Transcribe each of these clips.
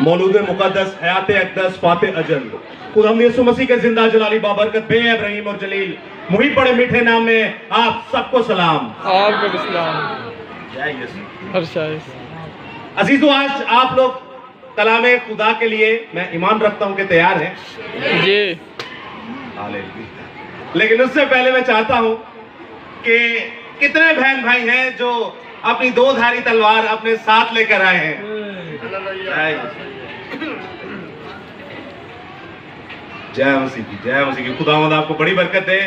मौलूद मुक़द्दस हयात अक़दस फ़ाते अजल खुदावंद यीशु मसीह के जिंदा जलाली बाबरकत बेअब रहीम और जलील मुहिब बड़े मीठे नाम में आप सबको सलाम। आपको सलाम। जय यीशु। अजीजों, आज आप लोग कलामे खुदा के लिए मैं ईमान रखता हूं कि तैयार हैं जी। लेकिन उससे पहले मैं चाहता हूं कि कितने बहन भाई हैं जो अपनी दो धारी तलवार अपने साथ लेकर आए हैं। जय मसीह की, जय मसीह की। खुदावंद आपको बड़ी बरकत दे।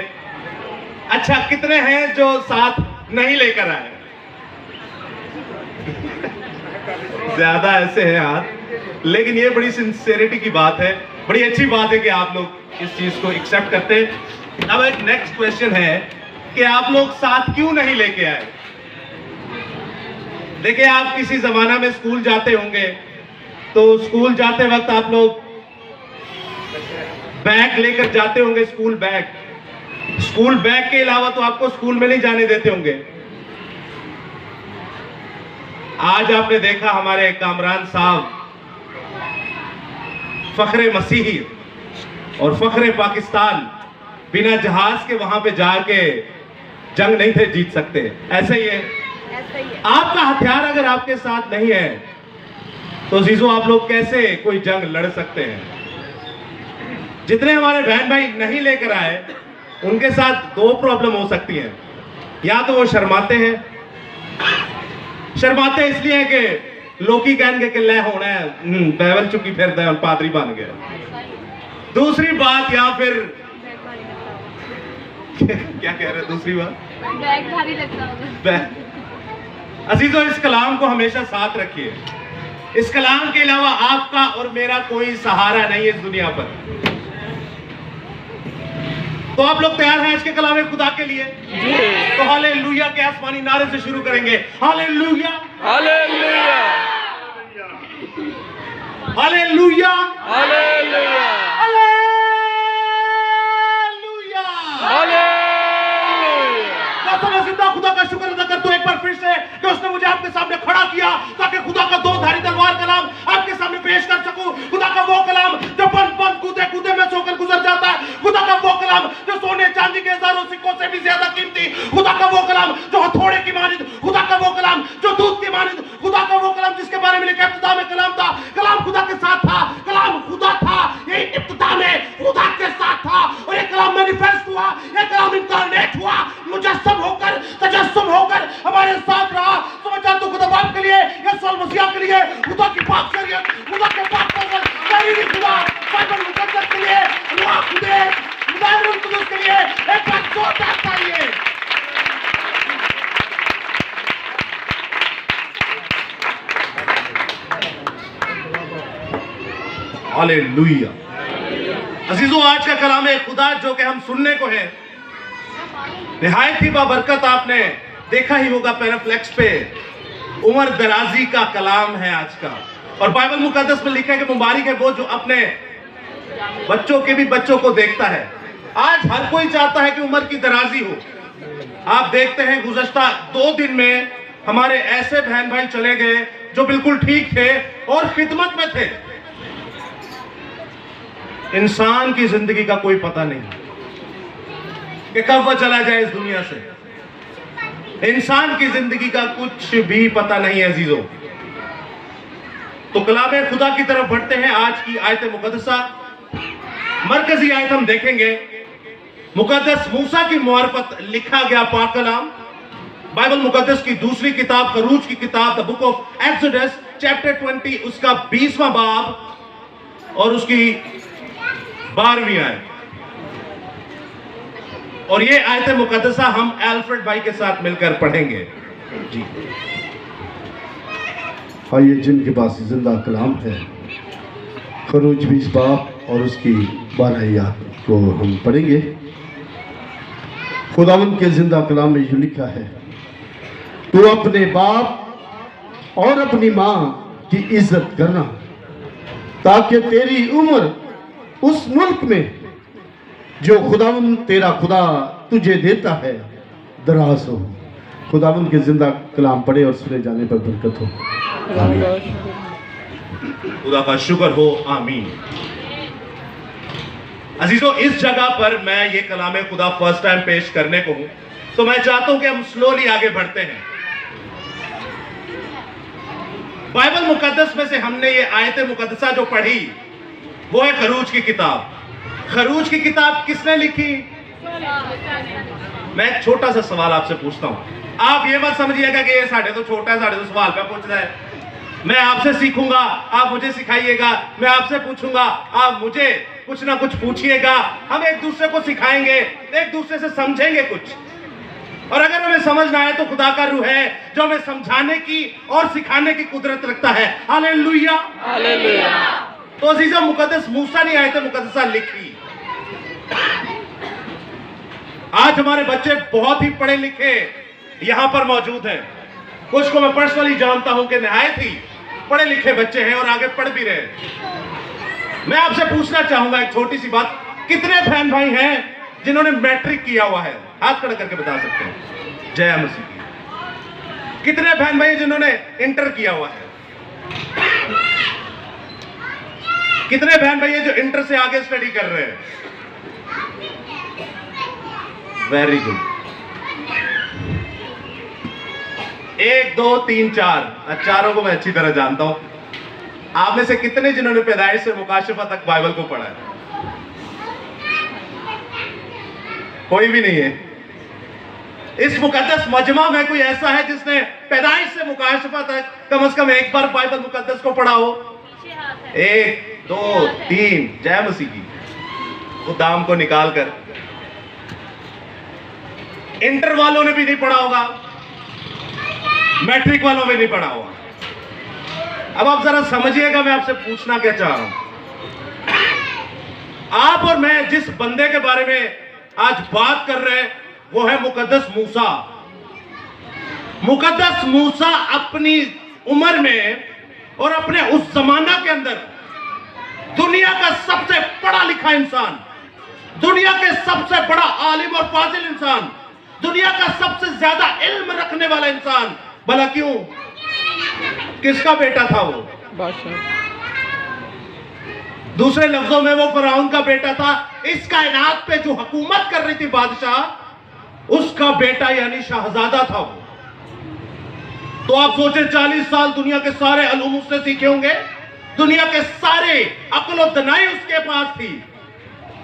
अच्छा, कितने हैं जो साथ नहीं लेकर आए? ज्यादा ऐसे हैं हाथ, लेकिन ये बड़ी सिंसियरिटी की बात है, बड़ी अच्छी बात है कि आप लोग इस चीज को एक्सेप्ट करते हैं। अब एक नेक्स्ट क्वेश्चन है कि आप लोग साथ क्यों नहीं लेके आए? देखिए, आप किसी जमाना में स्कूल जाते होंगे तो स्कूल जाते वक्त आप लोग बैग लेकर जाते होंगे, स्कूल बैग के अलावा तो आपको स्कूल में नहीं जाने देते होंगे। आज आपने देखा हमारे कामरान साहब फखरे मसीही और फखरे पाकिस्तान बिना जहाज के वहां पे जाके जंग नहीं थे जीत सकते। ऐसे ही है, आपका हथियार अगर आपके साथ नहीं है तो जीजो आप लोग कैसे कोई जंग लड़ सकते हैं? जितने हमारे बहन भाई नहीं लेकर आए उनके साथ दो प्रॉब्लम हो सकती हैं। या तो वो शर्माते इसलिए है कि लोकी कहेंगे कि ले होना है बैवल चुकी फिर और पादरी बन गया। दूसरी बात, या फिर क्या कह रहे हैं? दूसरी बात, बैग भारी लगता होगा। अजीजों, इस कलाम को हमेशा साथ रखिए। इस कलाम के अलावा आपका और मेरा कोई सहारा नहीं है इस दुनिया पर। तो आप लोग तैयार हैं आज के कलाम खुदा के लिए? तो हालेलुया के आसमानी नारे से शुरू करेंगे। Hallelujah, hallelujah, hallelujah, hallelujah, hallelujah, hallelujah. दोस्तों, मैं जिंदा खुदा का शुक्र अदा करता हूं एक बार फिर से कि उसने मुझे आपके सामने खड़ा किया ताकि खुदा का दो धारी तलवार कलाम आपके सामने पेश कर सकूं। खुदा का वो कलाम जो बंद कूदे कूदे में सोकर गुजर जाता है। खुदा का वो कलाम जो सोने चांदी के हजारों सिक्कों से भी ज्यादा कीमती। खुदा का वो कलाम जो हथौड़े की मानिंद। खुदा का वो कलाम जो दूध की मानिंद। खुदा का वो कलाम जिसके बारे में लिखा इब्तिदा में कलाम था, कलाम खुदा के साथ था, कलाम खुदा था। ये इब्तिदा में खुदा के साथ था और ये कलाम मैनिफेस्ट हुआ, ये कलाम इनकारनेट हुआ, मुजस्सम होकर, तजस्सुम होकर हमारे साथ रहा। तो मैं चाहता हूं खुदा बाप के लिए, यीशु मसीह के लिए, खुदा की पाक शरीयत, खुदा के पाक नजर, तहरीरी खुदा, बाइबल मुकद्दस के लिए, रुआ खुदे, खुदावंद कुदूस के लिए एक बार जोरदार तालियां। हालेलुया। अजीजों, आज का कलाम है खुदा जो कि हम सुनने को है, निहायत ही बाबरकत। आपने देखा ही होगा पैराफ्लेक्स पे उमर दराजी का कलाम है आज का। और बाइबल मुकद्दस में लिखा है कि मुबारक है वो जो अपने बच्चों के भी बच्चों को देखता है। आज हर कोई चाहता है कि उम्र की दराजी हो। आप देखते हैं गुज़श्ता 2 दिन में हमारे ऐसे बहन भाई चले गए जो बिल्कुल ठीक थे और खिदमत में थे। इंसान की जिंदगी का कोई पता नहीं कि कब वह चला जाए इस दुनिया से। इंसान की जिंदगी का कुछ भी पता नहीं है अजीजों। तो कलाम खुदा की तरफ बढ़ते हैं। आज की आयत मुकद्दसा, मरकजी आयत हम देखेंगे। मुकद्दस मूसा की मुआरफत लिखा गया पाक कलाम, बाइबल मुकद्दस की दूसरी किताब खरूज की किताब the book of exodus chapter 20 उसका 20वां बाब और उसकी 12वीं आयत। और ये आयत मुकद्दसा हम अल्फ्रेड भाई के साथ मिलकर पढ़ेंगे। जी आइए, जिनके पास जिंदा कलाम है, खरूज 20 बाब और उसकी 12 आयत को हम पढ़ेंगे। खुदावंद के जिंदा कलाम में यूं लिखा है, तू अपने बाप और अपनी माँ की इज्जत करना ताकि तेरी उम्र उस मुल्क में जो खुदावंद तेरा खुदा तुझे देता है दराज हो। खुदावंद के जिंदा कलाम पढ़े और सुने जाने पर बरकत हो। आमीन। खुदा का शुक्र हो, आमीन। अजीजों, इस जगह पर मैं ये कलाम खुदा फर्स्ट टाइम पेश करने को हूं, तो मैं चाहता हूं कि हम स्लोली आगे बढ़ते हैं। बाइबल मुकद्दस में से हमने ये आयत मुकद्दसा जो पढ़ी वो है खरूज की किताब। खरूज की किताब किसने लिखी? मैं एक छोटा सा सवाल आपसे पूछता हूं, आप ये मत समझिएगा कि ये साढ़े तो छोटा है, साढ़े तो सवाल पे पूछ रहा है। मैं आपसे सीखूंगा, आप मुझे सिखाइएगा, मैं आपसे पूछूंगा, आप मुझे कुछ ना कुछ पूछिएगा, हम एक दूसरे को सिखाएंगे, एक दूसरे से समझेंगे कुछ। और अगर हमें समझ ना आए तो खुदा का रूह है जो हमें समझाने की और सिखाने की कुदरत रखता है। Hallelujah, hallelujah. तो अजीजों, मुकद्दस मूसा नहीं आए थे, मुकद्दसा लिखी। आज हमारे बच्चे बहुत ही पढ़े लिखे यहां पर मौजूद हैं। कुछ को मैं पर्सनली जानता हूं कि निहायत ही पढ़े लिखे बच्चे हैं और आगे पढ़ भी रहे। मैं आपसे पूछना चाहूंगा एक छोटी सी बात, कितने बहन भाई हैं जिन्होंने मैट्रिक किया हुआ है? हाथ खड़ा करके बता सकते हैं। जय मसीह की। कितने बहन भाई जिन्होंने इंटर किया हुआ है? कितने बहन भाई हैं जो इंटर से आगे स्टडी कर रहे हैं? Very good. 1 2 3 4, चारों को मैं अच्छी तरह जानता हूं। आप में से कितने जिन्होंने पैदाइश से मुकाशफा तक बाइबल को पढ़ा है? कोई भी नहीं है। इस मुकद्दस मजमा में कोई ऐसा है जिसने पैदाइश से मुकाशफा तक कम से कम एक बार बाइबल मुकद्दस को पढ़ा हो? 1 2 3, जय मसीह की। वो दाम को निकाल कर। इंटर वालों ने भी नहीं पढ़ा होगा, मैट्रिक वालों ने नहीं पढ़ा होगा। अब आप जरा समझिएगा मैं आपसे पूछना क्या चाह रहा हूं। आप और मैं जिस बंदे के बारे में आज बात कर रहे हैं वो है मुकद्दस मूसा। मुकद्दस मूसा अपनी उम्र में और अपने उस जमाना के अंदर दुनिया का सबसे पढ़ा लिखा इंसान, दुनिया के सबसे बड़ा आलिम और फाजिल इंसान, दुनिया का सबसे ज्यादा इल्म रखने वाला इंसान। भला क्यों? किसका बेटा था वो? बादशाह। दूसरे लफ्जों में वो फराउन का बेटा था। इस कायनात पे जो हुकूमत कर रही थी बादशाह, उसका बेटा यानी शहजादा था वो। तो आप सोचे 40 साल दुनिया के सारे अलूम उससे सीखे होंगे, दुनिया के सारे अक्ल और दनाई उसके पास थी।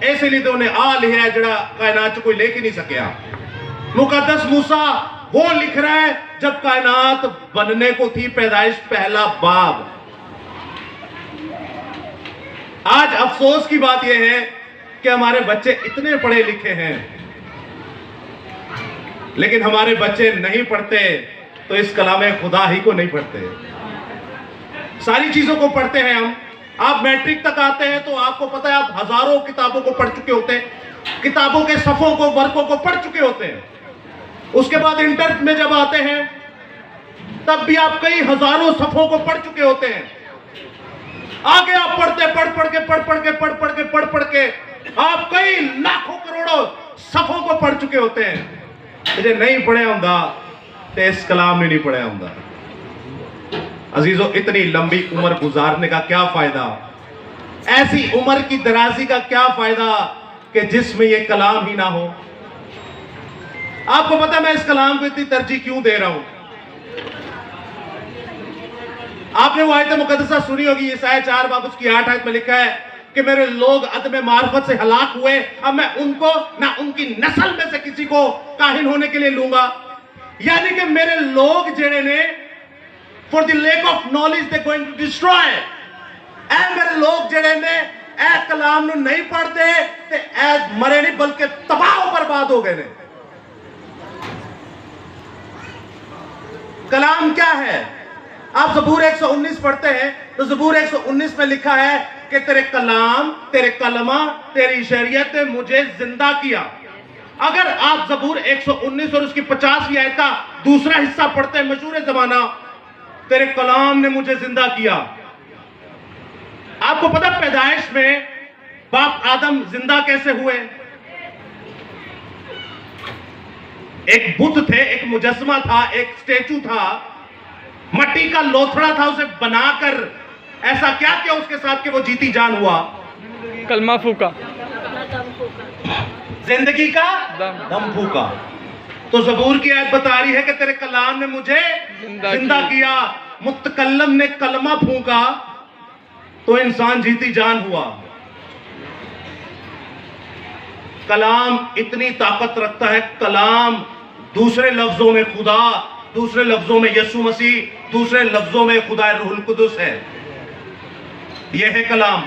ऐसे नहीं तो उन्हें आ लिया जड़ा कायनात कोई लेके नहीं सकिया। मुकद्दस मूसा वो लिख रहा है जब कायनात बनने को थी, पैदाइश पहला बाब। आज अफसोस की बात यह है कि हमारे बच्चे इतने पढ़े लिखे हैं, लेकिन हमारे बच्चे नहीं पढ़ते तो इस कलाम खुदा ही को नहीं पढ़ते। सारी चीजों को पढ़ते हैं हम। आप मैट्रिक तक आते हैं तो आपको पता है आप हजारों किताबों को पढ़ चुके होते हैं, किताबों के सफ़ों को, वर्कों को पढ़ चुके होते हैं। उसके बाद इंटर में जब आते हैं तब भी आप कई हजारों सफ़ों को पढ़ चुके होते हैं। आगे आप पढ़ते पढ़ के आप कई लाखों करोड़ों सफ़ों को पढ़ चुके होते हैं। जो नहीं पढ़े होंदा तो इस कलाम में नहीं पढ़े होंदा। अजीजों, इतनी लंबी उम्र गुजारने का क्या फायदा? ऐसी उम्र की दराजी का क्या फायदा कि जिसमें ये कलाम ही ना हो? आपको पता मैं इस कलाम को इतनी तरजीह क्यों दे रहा हूं? आपने वो आयत मुकद्दसा सुनी होगी, यशायाह 4 बाब उसकी 8 आयत में लिखा है कि मेरे लोग अदम मार्फत से हलाक हुए, अब मैं उनको ना उनकी नस्ल में से किसी को काहिन होने के लिए लूंगा। यानी कि मेरे लोग जेड़े ने for the lack of knowledge they going to destroy. ए मेरे लोग जेड़े ने ए कलाम नु नहीं पढ़ते ते ए मरे नहीं बल्कि तबाह और बर्बाद हो गए ने। कलाम क्या है? आप ज़बूर 119 पढ़ते हैं तो ज़बूर 119 में लिखा है कि तेरे कलाम, तेरे कलमा, तेरी शरीयत ने मुझे जिंदा किया। अगर आप ज़बूर 119 और उसकी 50वीं आयत का दूसरा हिस्सा पढ़ते हैं, मशहूर ज़माना, तेरे कलाम ने मुझे जिंदा किया। आपको पता पैदाइश में बाप आदम जिंदा कैसे हुए? एक बुत थे, एक मुजस्मा था, एक स्टैचू था, मट्टी का लोथड़ा था, उसे बनाकर ऐसा क्या किया उसके साथ कि वो जीती जान हुआ? कलमा फूका। जिंदगी का दम। दम फूका। तो ज़बूर की आयत बता रही है कि तेरे कलाम ने मुझे जिंदा किया। मुतकल्लम ने कलमा फूका तो इंसान जीती जान हुआ। कलाम इतनी ताकत रखता है। कलाम दूसरे लफ्जों में खुदा, दूसरे लफ्जों में यीशु मसीह, दूसरे लफ्जों में खुदा रूहुल कुदुस है। यह है कलाम।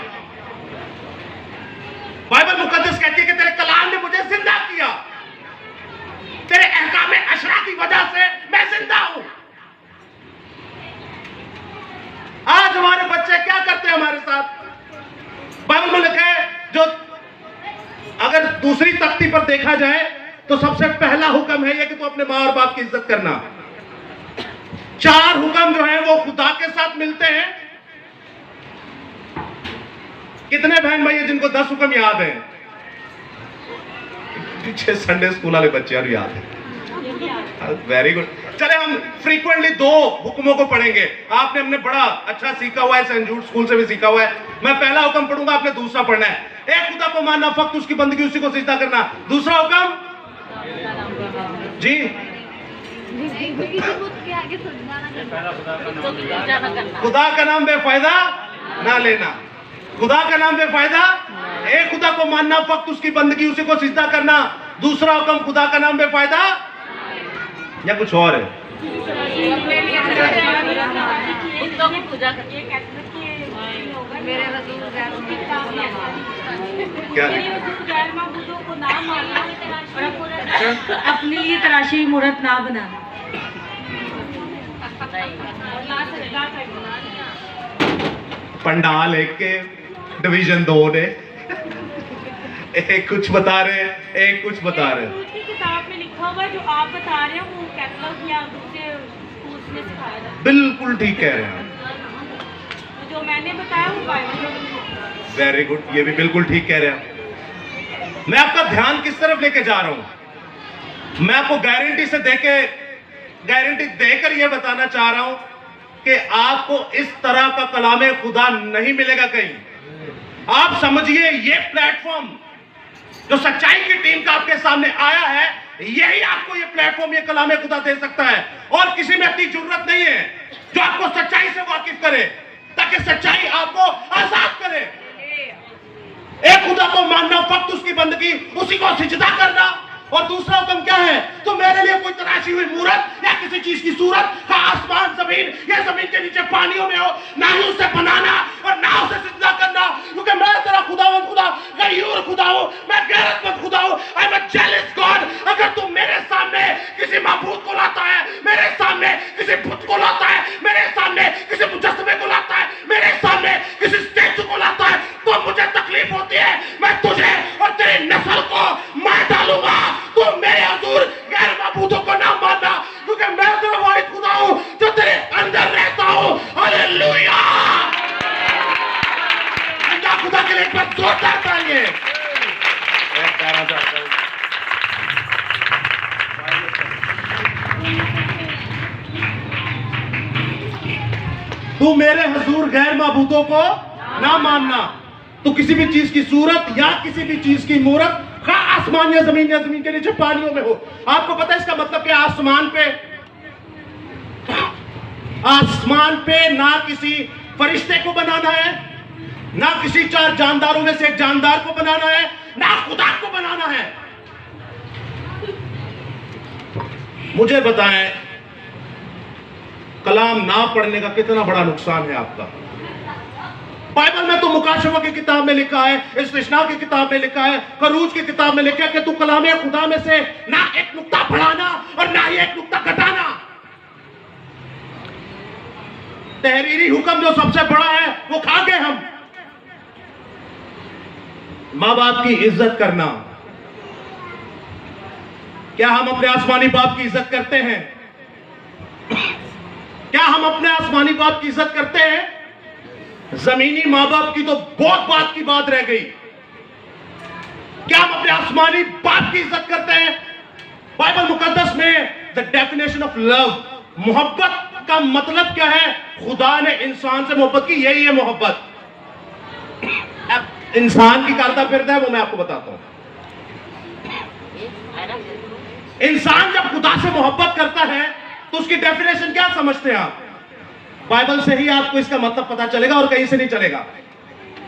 बाइबल मुकद्दस कहती है कि तेरे कलाम ने मुझे जिंदा किया। तेरे अहकाम अशरा की वजह से मैं जिंदा हूं। आज हमारे बच्चे क्या करते हैं हमारे साथ? बाइबल में लिखा है, जो अगर दूसरी तख्ती पर देखा जाए तो सबसे पहला हुक्म है यह कि तू अपने माँ और बाप की इज्जत करना। 4 हुक्म जो है वो खुदा के साथ मिलते हैं। कितने बहन भाई हैं जिनको 10 हुक्म याद है? पीछे संडे स्कूल वाले बच्चे और याद है। Very good. चले हम फ्रीक्वेंटली 2 हुक्मों को पढ़ेंगे। आपने हमने बड़ा अच्छा सीखा हुआ है, सेंट जूड स्कूल से भी सीखा हुआ है। मैं पहला हुक्म पढ़ूंगा, आपने दूसरा पढ़ना है। एक खुदा को मानना, फक्त उसकी बंदगी, उसी को सिजदा करना। दूसरा हुक्म जी, खुदा का नाम बेफायदा ना लेना। खुदा का नाम बेफायदा, एक खुदा को मानना, फक्त उसकी बंदगी, उसी को सिजदा करना। दूसरा हुक्म खुदा का नाम बेफायदा या कुछ और है? क्या? अपने लिए तराशी हुई मूर्त ना बनाना। पंडाल एक के डिवीजन 2 ने एक कुछ बता रहे, एक कुछ बता रहे। दूसरी किताब में लिखा हुआ है, जो आप बता रहे हैं वो कैटलॉग या दूसरे स्कूल में सिखाया जाता है। बिल्कुल ठीक कह रहे हैं। तो जो मैंने बताया वो बाइबल में। वेरी गुड, ये भी बिल्कुल ठीक कह रहे हैं। मैं आपका ध्यान किस तरफ लेके जा रहा हूं? मैं आपको गारंटी देकर यह बताना चाह रहा हूं कि आपको इस तरह का कलामे खुदा नहीं मिलेगा कहीं। आप समझिए, ये प्लेटफॉर्म जो सच्चाई की टीम का आपके सामने आया है, यही आपको ये प्लेटफॉर्म, ये कलामे खुदा दे सकता है। और किसी में इतनी जरूरत नहीं है जो आपको सच्चाई से वाकिफ करे, ताकि सच्चाई आपको आजाद करे। एक खुदा को मानना, फक्त उसकी बंदगी, उसी को सिजदा करना। और दूसरा हुक्म क्या है? तो मेरे लिए कोई तराशी हुई मूरत या किसी चीज की सूरत का आसमान जमीन या जमीन के नीचे पानियों में हो, ना ही उसे बनाना और ना उसे सिजदा करना। क्योंकि मैं तेरा खुदावंद खुदा, गयूर खुदा हूं, मैं गैरतमंद खुदा हूं। I am a jealous God. अगर तू मेरे सामने किसी माबूद को लाता है, मेरे सामने किसी बुत को लाता है, मेरे सामने किसी मुजस्समे को लाता है, मेरे सामने किसी स्टैचू को लाता है, तो मुझे तकलीफ होती है। मैं तुझे और तेरी नस्ल को मार डालूंगा। तू मेरे हुजूर गैर माबूदों को ना मानना, क्योंकि मैं तेरा वाहिद खुदा हूं जो तेरे अंदर रहता हूं। हालेलुया। जिंदा खुदा के लिए एक बार जोरदार तालियां। तू मेरे हुजूर गैर माबूदों को ना मानना। तो किसी भी चीज की सूरत या किसी भी चीज की मूरत, खा आसमान या जमीन के नीचे पानियों में हो। आपको पता है इसका मतलब क्या? आसमान पे ना किसी फरिश्ते को बनाना है, ना किसी 4 जानदारों में से एक जानदार को बनाना है, ना खुदा को बनाना है। मुझे बताएं, कलाम ना पढ़ने का कितना बड़ा नुकसान है आपका? बाइबल में तो मुकाशवा की किताब में लिखा है, इस्तिश्ना की किताब में लिखा है, खरूज की किताब में लिखा है कि तू कलामे खुदा में से ना एक नुक्ता बढ़ाना और ना ही एक नुक्ता घटाना। तहरीरी हुक्म जो सबसे बड़ा है वो खा गए हम। माँ बाप की इज्जत करना। क्या हम अपने आसमानी बाप की इज्जत करते हैं? क्या हम अपने आसमानी बाप की इज्जत करते हैं? जमीनी माँ बाप की तो बहुत बात की बात रह गई। क्या हम अपने आसमानी बाप की इज्जत करते हैं? बाइबल मुकद्दस में द डेफिनेशन ऑफ लव, मोहब्बत का मतलब क्या है? खुदा ने इंसान से मोहब्बत की, यही है मोहब्बत। अब इंसान की करता फिरता है वो मैं आपको बताता हूं। इंसान जब खुदा से मोहब्बत करता है तो उसकी डेफिनेशन क्या समझते हैं आप? बाइबल से ही आपको इसका मतलब पता चलेगा और कहीं से नहीं चलेगा।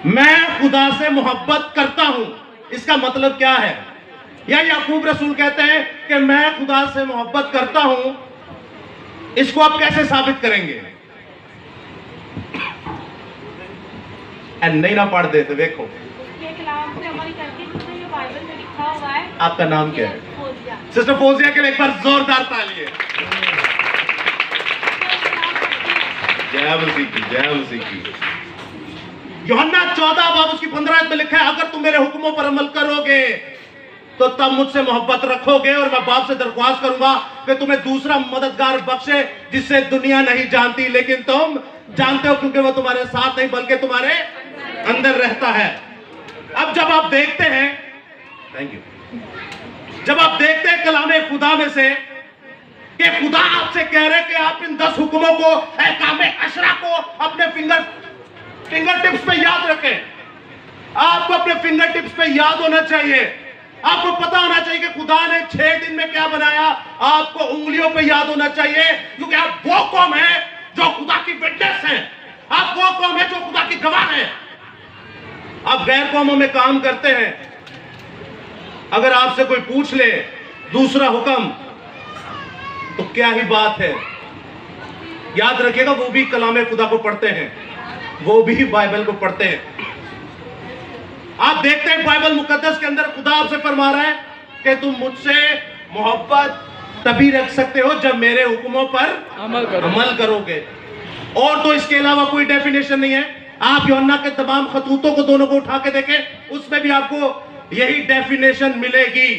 मैं खुदा से मोहब्बत करता हूं, इसका मतलब क्या है? या याकूब रसूल कहते हैं कि मैं खुदा से मोहब्बत करता हूं, इसको आप कैसे साबित करेंगे? नहीं ना पढ़ देते, देखो उसके कलाम पे अमल करके जिसमें ये बाइबल में लिखा हुआ है। आपका नाम क्या है? फौजिया। सिस्टर फौजिया के लिए एक बार जोरदार तालियां। जय मसीह की, जय मसीह की। यूहन्ना 14 बाब उसकी 15 आयत में लिखा है, अगर तुम मेरे हुक्मों पर अमल करोगे तो तब मुझसे मोहब्बत रखोगे और मैं बाप से दरख्वास्त करूंगा कि तुम्हें दूसरा मददगार बख्शे जिससे दुनिया नहीं जानती लेकिन तुम जानते हो, क्योंकि वो तुम्हारे साथ नहीं बल्कि तुम्हारे अंदर रहता है। अब जब आप देखते हैं, थैंक यू, जब आप देखते हैं कलामे खुदा में से कि खुदा आपसे कह रहे कि आप इन 10 हुक्मों को, अहकामे अशरा को अपने फिंगर टिप्स पे याद रखें। आपको अपने फिंगर टिप्स पे याद होना चाहिए। आपको पता होना चाहिए कि खुदा ने 6 दिन में क्या बनाया। आपको उंगलियों पे याद होना चाहिए, क्योंकि आप वो कौम है जो खुदा की विटनेस है। आप वो कौम है जो खुदा की गवाह है। आप गैर कौमों में काम करते हैं, अगर आपसे कोई पूछ ले दूसरा हुक्म तो क्या ही बात है। याद रखिएगा, वो भी कलामे खुदा को पढ़ते हैं, वो भी बाइबल को पढ़ते हैं। आप देखते हैं बाइबल मुकद्दस के अंदर खुदा आपसे फरमा रहा है कि तुम मुझसे मोहब्बत तभी रख सकते हो जब मेरे हुक्मों पर अमल करोगे। और तो इसके अलावा कोई डेफिनेशन नहीं है। आप यूहन्ना के तमाम खतूतों को दोनों को उठा के देखें, उसमें भी आपको यही डेफिनेशन मिलेगी।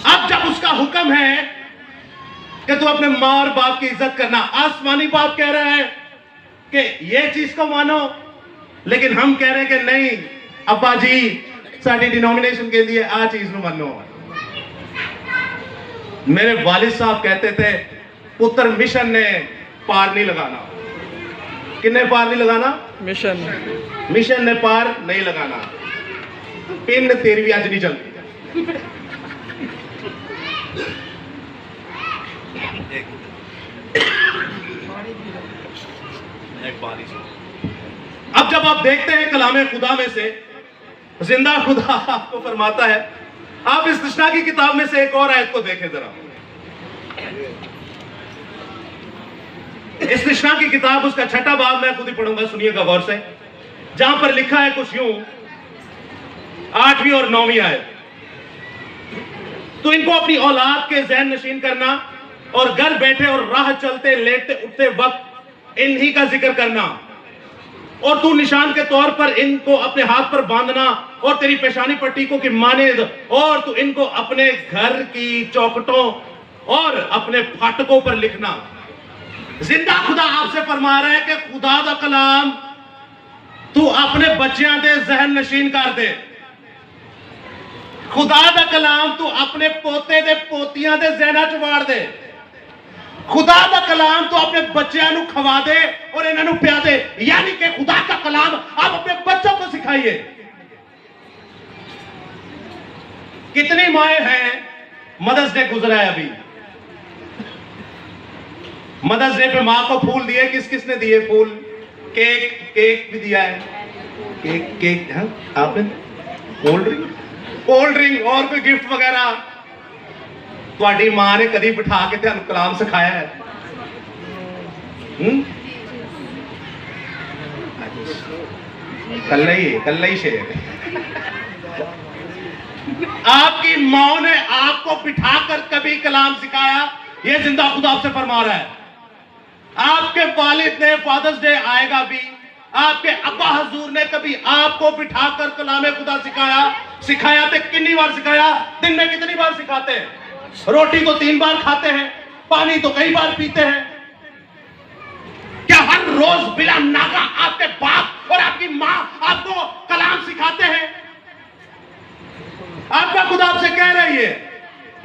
अब जब उसका हुक्म है कि तू अपने मां और बाप की इज्जत करना, आसमानी बाप कह रहा है कि ये चीज को मानो, लेकिन हम कह रहे हैं कि नहीं अब्बा जी, साडी डिनोमिनेशन के लिए आ चीज में मानो। मेरे वालिद साहब कहते थे पुत्र मिशन ने पार नहीं लगाना। किन्ने पार नहीं लगाना? मिशन ने पार नहीं लगाना। पिन तेरी भी आज नहीं चलती। अब जब आप देखते हैं कलामे खुदा में से जिंदा खुदा आपको फरमाता है, आप इस तृष्णा की किताब में से एक और आयत को देखें जरा। इस तृष्णा की किताब उसका 6ठा बाब मैं खुद ही पढ़ूंगा, सुनिएगा गौर से, जहां पर लिखा है कुछ यूं, 8वीं और 9वीं आयत। तो इनको अपनी औलाद के ज़हन नशीन करना और घर बैठे और राह चलते लेटते उठते वक्त इन्हीं का जिक्र करना, और तू निशान के तौर पर इनको अपने हाथ पर बांधना और तेरी पेशानी पर टीकों की मानेद, और तू इनको अपने घर की चौखटों और अपने फाटकों पर लिखना। जिंदा खुदा आपसे फरमा रहा है कि खुदा दा कलाम तू अपने बच्चों दे जहन नशीन कर दे। खुदा दा कलाम तू अपने पोते दे पोतियां दे जहना च वाड़ दे। खुदा दा कलाम तो अपने बच्चों को खवा दे और इन्हों पिया दे। यानी कि खुदा का कलाम आप अपने बच्चों को सिखाइए। कितनी माएँ हैं, मदर्स डे गुजरा है अभी, मदर्स डे पे माँ को फूल दिए, किस किस ने दिए फूल? केक भी दिया है, केक हाँ, आपने कोल्ड ड्रिंक और कोई गिफ्ट वगैरह। ਤੁਹਾਡੀ मां ने कभी बिठा के ਤੁਹਾਨੂੰ कलाम सिखाया है? कल ही शेर। आपकी माँ ने आपको बिठाकर कभी कलाम सिखाया? ये जिंदा खुदा आपसे फरमा रहा है। आपके वालिद ने फादर्स डे आएगा भी, आपके अब्बा हजूर ने कभी आपको बिठाकर कलाम खुदा सिखाया तो कितनी बार सिखाया? दिन में कितनी बार सिखाते हैं? रोटी तो 3 बार खाते हैं, पानी तो कई बार पीते हैं। क्या हर रोज बिला नागा आपके बाप और आपकी मां आपको कलाम सिखाते हैं? आपका खुदा आपसे कह रही है,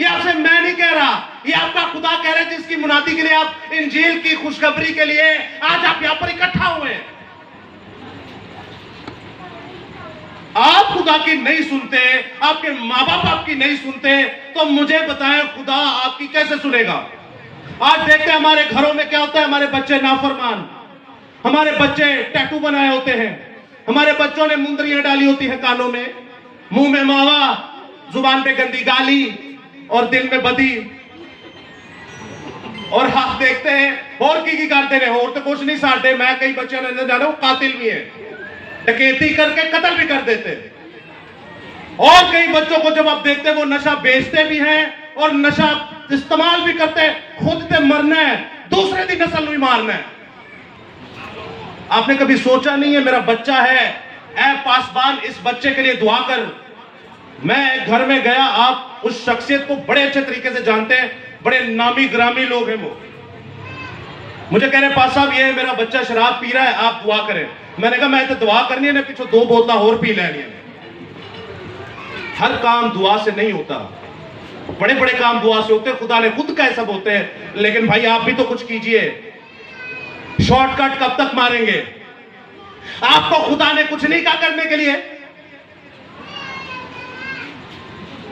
ये आपसे मैं नहीं कह रहा, ये आपका खुदा कह रहे हैं जिसकी मुनादी के लिए आप इंजील की खुशखबरी के लिए आज आप यहां पर इकट्ठा हुए हैं। आप खुदा की नहीं सुनते, आपके माँ बाप आपकी नहीं सुनते, तो मुझे बताएं खुदा आपकी कैसे सुनेगा। आज देखते हैं हमारे घरों में क्या होता है, हमारे बच्चे नाफरमान, हमारे बच्चे टैटू बनाए होते हैं, हमारे बच्चों ने मुंदरियां डाली होती हैं कानों में, मुंह में मावा, जुबान पे गंदी गाली और दिल में बदी, और आप देखते हैं और की करते हैं और तो कुछ नहीं साढ़े। मैं कई बच्चों ने जाना वो कातिल भी है, डकैती करके कत्ल भी कर देते हैं। और कई बच्चों को जब आप देखते हैं वो नशा बेचते भी हैं और नशा इस्तेमाल भी करते हैं, खुद पे मरना है, दूसरे की नस्ल भी मारना है। आपने कभी सोचा नहीं है मेरा बच्चा है, ऐ पासबान इस बच्चे के लिए दुआ कर। मैं घर में गया, आप उस शख्सियत को बड़े अच्छे तरीके से जानते हैं, बड़े नामी ग्रामी लोग हैं वो, मुझे कह रहे पास साहब ये मेरा बच्चा शराब पी रहा है, आप दुआ करें। मैंने कहा मैं तो दुआ करनी है ना, पीछे 2 बोतल और पी लेनी है। हर काम दुआ से नहीं होता, बड़े बड़े काम दुआ से होते हैं, खुदा ने खुद कहे सब होते हैं। लेकिन भाई आप भी तो कुछ कीजिए, शॉर्टकट कब तक मारेंगे? आपको खुदा ने कुछ नहीं कहा करने के लिए,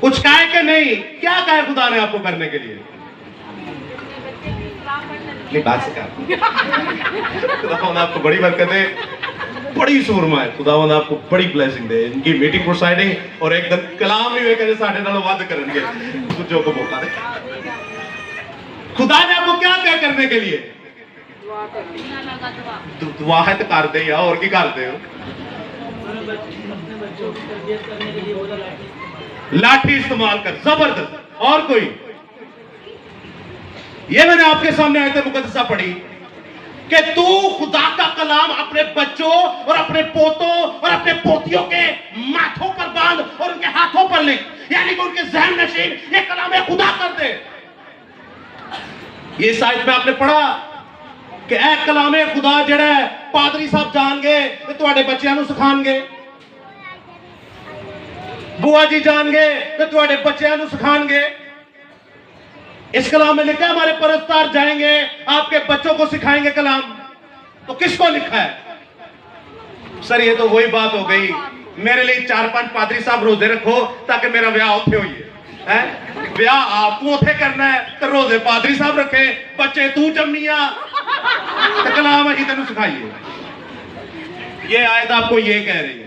कुछ कहा कि नहीं? क्या कहा खुदा ने आपको करने के लिए? नहीं बात से कहा खुदावंद आपको बड़ी बरकत है, बड़ी सूरमा है, खुदावंद आपको बड़ी ब्लेसिंग दे। इनकी मीटिंग प्रोसाइडिंग और एकदम कलाम भी वे करे साढ़े नालों वध करेंगे, दूजों को मौका दे। खुदा ने आपको क्या क्या करने के लिए? दुआ है तो कर दे या और की करते हो? लाठी इस्तेमाल कर, जबरदस्त। और कोई? ये मैंने आपके सामने आयत मुकद्दसा पढ़ी कि तू खुदा का कलाम अपने बच्चों और अपने पोतों और अपने पोतियों के माथों पर बांध और उनके हाथों पर लिख, यानी कि उनके जहन नशीन ये कलाम खुदा कर दे। ये साइड में आपने पढ़ा कि ए कलाम खुदा जड़ा पादरी साहब जाएंगे तो तुम्हारे बच्चों को सिखाएंगे, बुआ जी जाएंगे तो तुम्हारे बच्चों को सिखाएंगे। इस कलाम में लिखा है हमारे परस्तार जाएंगे आपके बच्चों को सिखाएंगे कलाम। तो किसको लिखा है? सर ये तो वही बात हो गई, मेरे लिए 4-5 पादरी साहब रोजे रखो ताकि मेरा ब्याह उठे होइए है। ब्याह आपको उठे करना है तो रोजे पादरी साहब रखे, बच्चे तू जम्मिया तो कलाम ही तेन सिखाइए। ये आयत आपको ये कह रही है।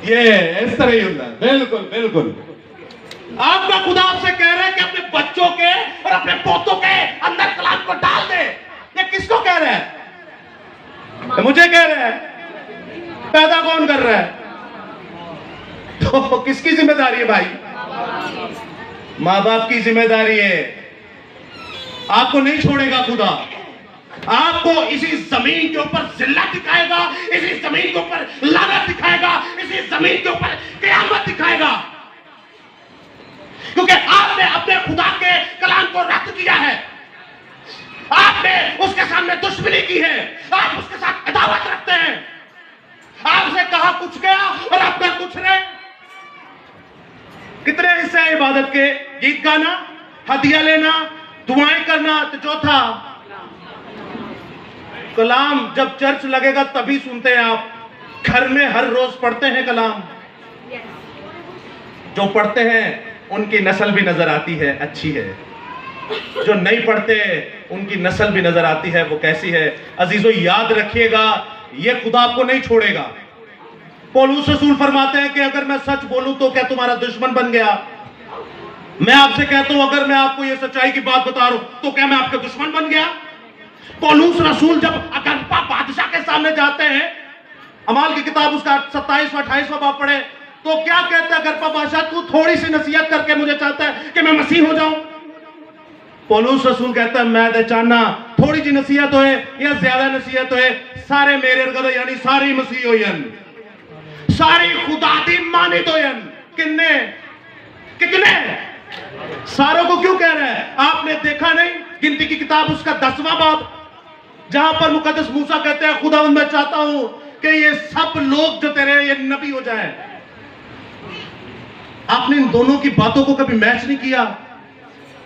ये इस तरह ही होता है, बिल्कुल बिल्कुल। आपका खुदा आपसे कह रहा है कि अपने बच्चों के और अपने पोतों के अंदर कलाम को डाल दे। ये किसको कह रहा है? तो मुझे कह रहा है। पैदा कौन कर रहा है? तो किसकी जिम्मेदारी है भाई? माँ बाप की जिम्मेदारी है। आपको नहीं छोड़ेगा खुदा, आपको इसी जमीन के ऊपर जिल्लत दिखाएगा, इसी जमीन के ऊपर लानत दिखाएगा, इसी जमीन के ऊपर क़यामत दिखाएगा, क्योंकि आपने अपने खुदा के कलाम को रद्द किया है, आपने उसके सामने दुश्मनी की है, आप उसके साथ अदावत रखते हैं। आपसे कहा कुछ गया और आप कर कुछ रहे। कितने हिस्से हैं इबादत के? गीत गाना, हदिया लेना, दुआएं करना, तो चौथा कलाम। जब चर्च लगेगा तभी सुनते हैं आप, घर में हर रोज पढ़ते हैं कलाम। जो पढ़ते हैं उनकी नस्ल भी नजर आती है, अच्छी है। जो नहीं पढ़ते उनकी नस्ल भी नजर आती है, वो कैसी है। अजीजों याद रखिएगा, ये खुदा आपको नहीं छोड़ेगा। पौलुस रसूल फरमाते हैं कि अगर मैं सच बोलूं तो क्या तुम्हारा दुश्मन बन गया? मैं आपसे कहता हूं अगर मैं आपको ये सच्चाई की बात बता रहा हूं तो क्या मैं आपका दुश्मन बन गया? पौलुस रसूल जब अगरपा बादशाह के सामने जाते हैं, अमाल की किताब उसका 27वां 28वां बाब पढ़े तो क्या कहता है अगरपा बादशाह, तू थोड़ी सी नसीहत करके मुझे चाहता है कि मैं मसीह हो जाऊं? पौलुस रसूल कहता है मैं तो चाहना थोड़ी सी नसीहत होए या ज्यादा नसीहत होए, सारे मेरे अर्गद यानी सारी मसीह होयन, सारी खुदा दी मानित होयन। कितने कितने सारों को क्यों कह रहा है? आपने देखा नहीं गिनती की किताब उसका 10वां बाब, जहां पर मुकद्दस मूसा कहते हैं खुदावंद मैं चाहता हूं कि ये सब लोग जो तेरे ये नबी हो जाए। आपने इन दोनों की बातों को कभी मैच नहीं किया?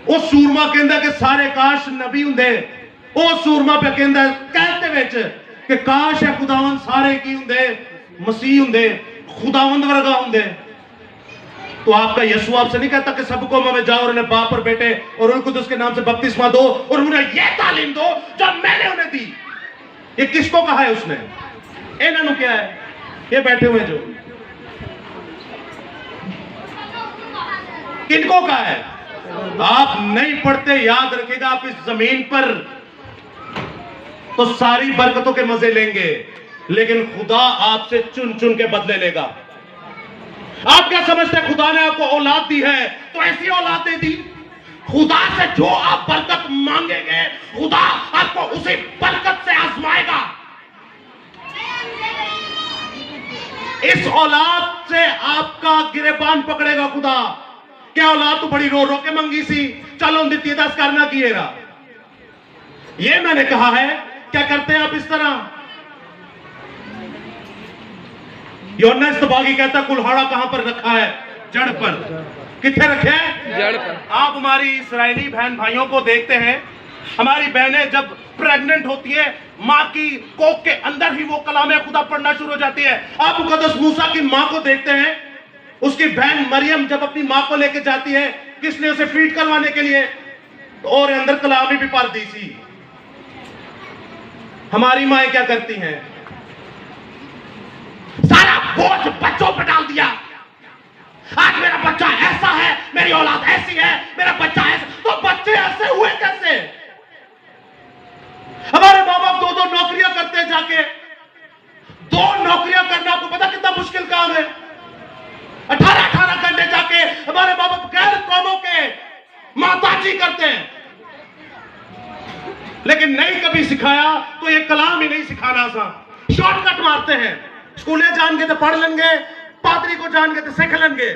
ਉਹ ਸੂਰਮਾ ਕਹਿੰਦਾ ਕਿ ਸਾਰੇ ਕਾਸ਼ ਨਬੀ ਹੁੰਦੇ, ਉਹ ਸੂਰਮਾ पे ਕਹਿੰਦਾ कहते ਵਿੱਚ कि काश है खुदावंद सारे की ਹੁੰਦੇ, मसीह ਹੁੰਦੇ, खुदावंद वर्गा ਹੁੰਦੇ। तो आपका यीशु आपसे नहीं कहता कि सबको में जाओ और उन्हें बाप और बेटे और उनको उसके नाम से बपतिस्मा दो और उन्हें यह तालीम दो जो मैंने उन्हें दी? ये किसको कहा है उसने? इन्होंने क्या है? ये बैठे हुए जो किनको कहा है? आप नहीं पढ़ते, याद रखिएगा, आप इस जमीन पर तो सारी बरकतों के मजे लेंगे, लेकिन खुदा आपसे चुन चुन के बदले लेगा। आप क्या समझते हैं खुदा ने आपको औलाद दी है तो ऐसी औलाद दे दी? खुदा से जो आप बरकत मांगेंगे खुदा आपको उसी बरकत से आजमाएगा। इस औलाद से आपका गिरेबान पकड़ेगा खुदा। क्या औलाद तो बड़ी रो रो के मंगी सी, चलो दित्ती दस करना किए रहा। ये मैंने कहा है। क्या करते हैं आप इस तरह? यूहन्ना इस्तबागी कहता कुल्हाड़ा कहां पर रखा है? जड़ पर। किथे रखे हैं? जड़ पर। आप हमारी इस्राएली बहन भाइयों को देखते हैं, हमारी बहनें जब प्रेग्नेंट होती है मां की कोख के अंदर ही वो कलाम खुदा पढ़ना शुरू हो जाती है। आप मुकद्दस मूसा की मां को देखते हैं, उसकी बहन मरियम जब अपनी मां को लेकर जाती है किसने उसे फीड करवाने के लिए, तो और अंदर कलामी भी पढ़ दी सी। हमारी माएं क्या करती हैं? सारा बोझ बच्चों पर डाल दिया। आज मेरा बच्चा ऐसा है, मेरी औलाद ऐसी है, मेरा बच्चा ऐसा। तो बच्चे ऐसे हुए कैसे? हमारे माँ बाप दो दो नौकरियां करते हैं, जाके 2 नौकरियां करना आपको पता कितना मुश्किल काम है? 18-18 घंटे जाके हमारे माँ बाप गैर कौमों के माताजी करते हैं, लेकिन नहीं कभी सिखाया तो ये कलाम ही नहीं सिखाना सा। शॉर्टकट मारते हैं। स्कूले जान के तो पढ़ लेंगे, पादरी को जान के तो सीख लेंगे।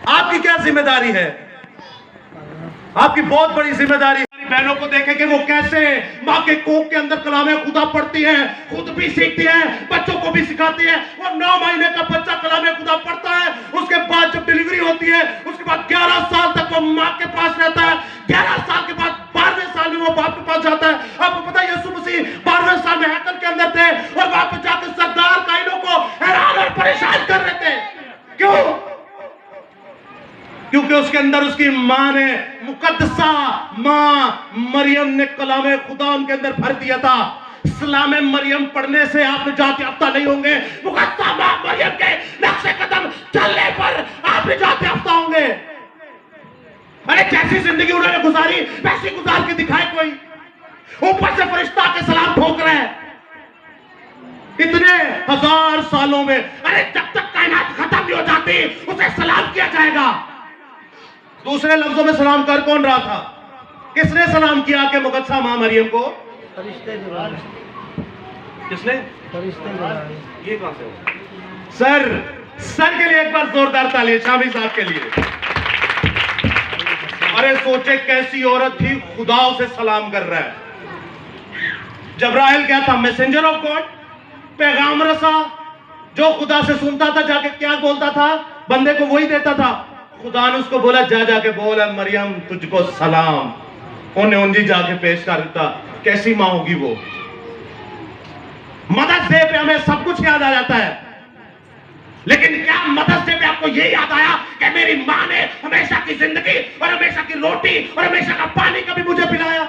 आपकी क्या जिम्मेदारी है? आपकी बहुत बड़ी जिम्मेदारी है। बहनों को देखें कि वो कैसे मां के कोख के अंदर कलामे खुदा पढ़ती हैं, खुद भी सीखती हैं, बच्चों को भी सिखाती हैं। वो 9 महीने का बच्चा कलामे खुदा पढ़ता है, उसके बाद जब डिलीवरी होती है उसके बाद 11 साल तक वो मां के पास रहता है। 11 साल के बाद 12वें साल में वो बाप के पास जाता है। आपको पता है यीशु मसीह 12वें साल में हैकल के अंदर थे और वहां पर जाकर सरदार कायनों को हैरान और परेशान कर रहे थे। क्यों? क्योंकि उसके अंदर उसकी मां ने, मुकद्दसा मां मरियम ने कलामे खुदा उनके अंदर भर दिया था। सलाम मरियम पढ़ने से आप निजात याफ्ता नहीं होंगे, मुकद्दसा मां मरियम के नक्शे कदम चलने पर आप निजात याफ्ता होंगे। अरे जैसी जिंदगी उन्होंने गुजारी वैसी गुजार के दिखाए कोई। ऊपर से फरिश्ता के सलाम ठोक रहे हैं इतने 1000 सालों में। अरे जब तक कायनात खत्म नहीं हो जाती उसे सलाम किया जाएगा। दूसरे लफ्जों में सलाम कर कौन रहा था? किसने सलाम किया कि मुकद्दसा मां मरियम को? किसने? ये कहां से? सर के लिए एक बार जोरदार ताली शामी साहब के लिए। अरे सोचे कैसी औरत थी, खुदा उसे सलाम कर रहा है। जब्राइल क्या था? मैसेंजर ऑफ गॉड, पैगाम रसा, जो खुदा से सुनता था जाके क्या बोलता था बंदे को वही देता था। खुदा ने उसको बोला जा जाके बोल मरियम तुझको सलाम। उन्हें उंजी जाके पेश कर देता। कैसी मां होगी वो? मदर्स डे पे हमें सब कुछ याद आ जाता है, लेकिन क्या मदर्स डे पे आपको ये याद आया कि मेरी मां ने हमेशा की जिंदगी और हमेशा की रोटी और हमेशा का पानी कभी मुझे पिलाया?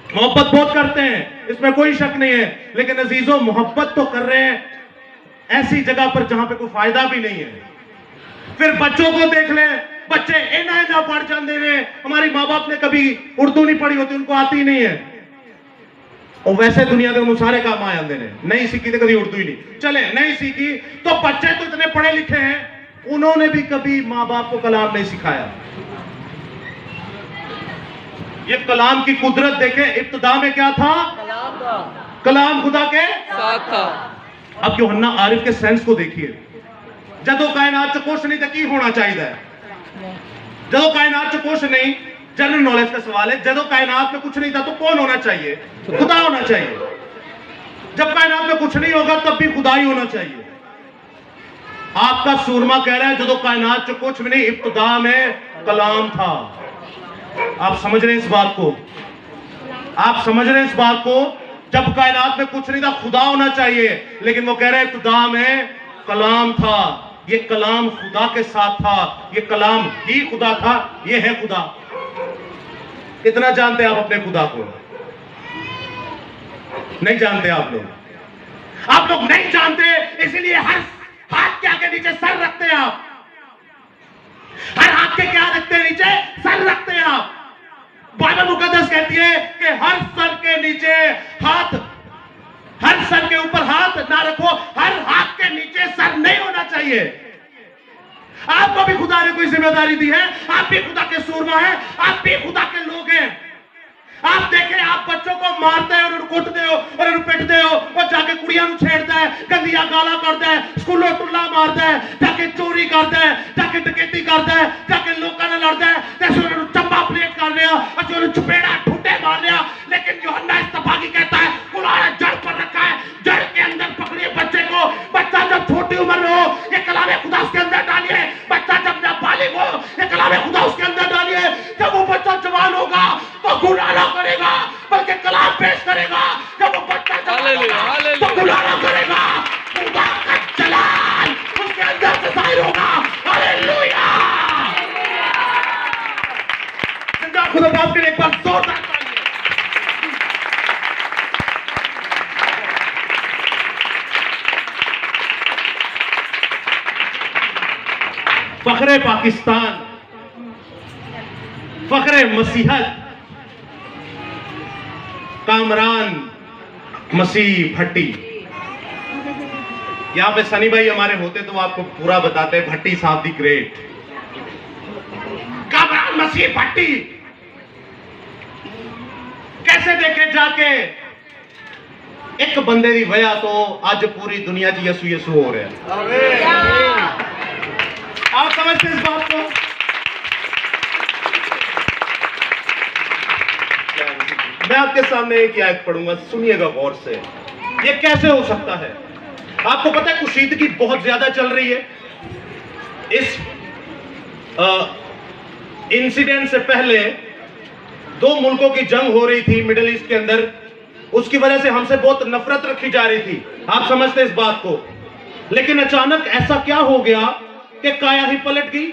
मोहब्बत बहुत करते हैं, इसमें कोई शक नहीं है, लेकिन अजीजों मोहब्बत तो कर रहे हैं ऐसी जगह पर जहां पे कोई फायदा भी नहीं है। फिर बच्चों को देख ले, बच्चे इना पढ़ जाते हैं। हमारी माँ बाप ने कभी उर्दू नहीं पढ़ी होती, उनको आती नहीं है, और वैसे दुनिया के सारे काम आ जाते हैं। नहीं सीखी तो कभी उर्दू ही नहीं चले, नहीं सीखी तो बच्चे तो इतने पढ़े लिखे हैं, उन्होंने भी कभी माँ बाप को कलाम नहीं सिखाया। ये कलाम की कुदरत देखे, इब्तिदा में क्या था? कलाम खुदा के साथ था। अब यूहन्ना आरिफ के सेंस को देखिए। जदों कायनात च कुछ नहीं तो की होना चाहिए? जदों कायनात च कुछ नहीं, जनरल नॉलेज का सवाल है, जदों कायनात में कुछ नहीं था तो कौन होना चाहिए? खुदा होना चाहिए। जब कायनात में कुछ नहीं होगा तब भी खुदा ही होना चाहिए। आपका सूरमा कह रहा है जो कायनात जो कुछ भी नहीं, इब्तिदा में कलाम था। आप समझ रहे हैं इस बात को? आप समझ रहे हैं इस बात को? जब कायनात में कुछ नहीं था, खुदा होना चाहिए, लेकिन वो कह रहे हैं इब्तिदा में कलाम था। ये कलाम खुदा के साथ था, ये कलाम ही खुदा था, ये है खुदा। कितना जानते हैं आप अपने खुदा को? नहीं जानते आप लोग नहीं जानते, इसीलिए हर हाथ के आगे नीचे सर रखते हैं आप। हर हाथ के क्या रखते हैं? नीचे सर रखते हैं आप। बाइबल मुकद्दस कहती है कि हर सर के नीचे हाथ, हर सर के ऊपर हाथ ना रखो, हर हाथ के नीचे सर नहीं होना चाहिए। आपको भी खुदा ने कोई जिम्मेदारी दी है, आप भी खुदा के सूरमा हैं, आप भी खुदा के लोग हैं। आप देखें, आप बच्चों को मारते हो, उन्हें कुटते हो और उन्हें पिटते हो, और जाके कुड़ियां छेड़ता है, गंदिया गाला करता है, स्कूलों टुल्ला मारता है, जाके चोरी करता है, जाके डकैती करता है, जाके लोगों ने लड़ता है, जैसे उन्हें चंबा प्लेट कर लिया, अच्छा उन्हें चपेड़ा ठुटे मार लिया। लेकिन यूहन्ना इस्तफागी कहता है खुदा ने जड़ पर रखा है, जड़ के अंदर पकड़िए बच्चे को। बच्चा जब छोटी उम्र में हो, ये कलाम खुदा उसके अंदर डालिए। बच्चा जब नाबालिग हो, ये कलाम खुदा उसके अंदर डालिए। जब वो बच्चा जवान होगा तो गुनाह ना करेगा, बल्कि कलाम पेश करेगा। जब वो बच्चा जवान होगा तो गुनाह ना करेगा, खुदा का जलाल उसके अंदर से जाहिर होगा। हालेलुया! जिंदा खुदा बाप के लिए एक बार जोरदार तालियां। फखरे पाकिस्तान, फखरे मसीहत कामरान मसीह भट्टी। यहां पे सनी भाई हमारे होते तो आपको पूरा बताते हैं। भट्टी साहब दी ग्रेट, कामरान मसीह भट्टी कैसे देखे जाके एक बंदे की वजह तो आज पूरी दुनिया च यसु यसु हो रहा है। आप समझते इस बात को? मैं आपके सामने एक आयत पढ़ूंगा, सुनिएगा गौर से। ये कैसे हो सकता है? आपको पता है कुशीदगी बहुत ज्यादा चल रही है। इस इंसिडेंट से पहले 2 मुल्कों की जंग हो रही थी मिडिल ईस्ट के अंदर, उसकी वजह से हमसे बहुत नफरत रखी जा रही थी। आप समझते इस बात को? लेकिन अचानक ऐसा क्या हो गया कि काया ही पलट गई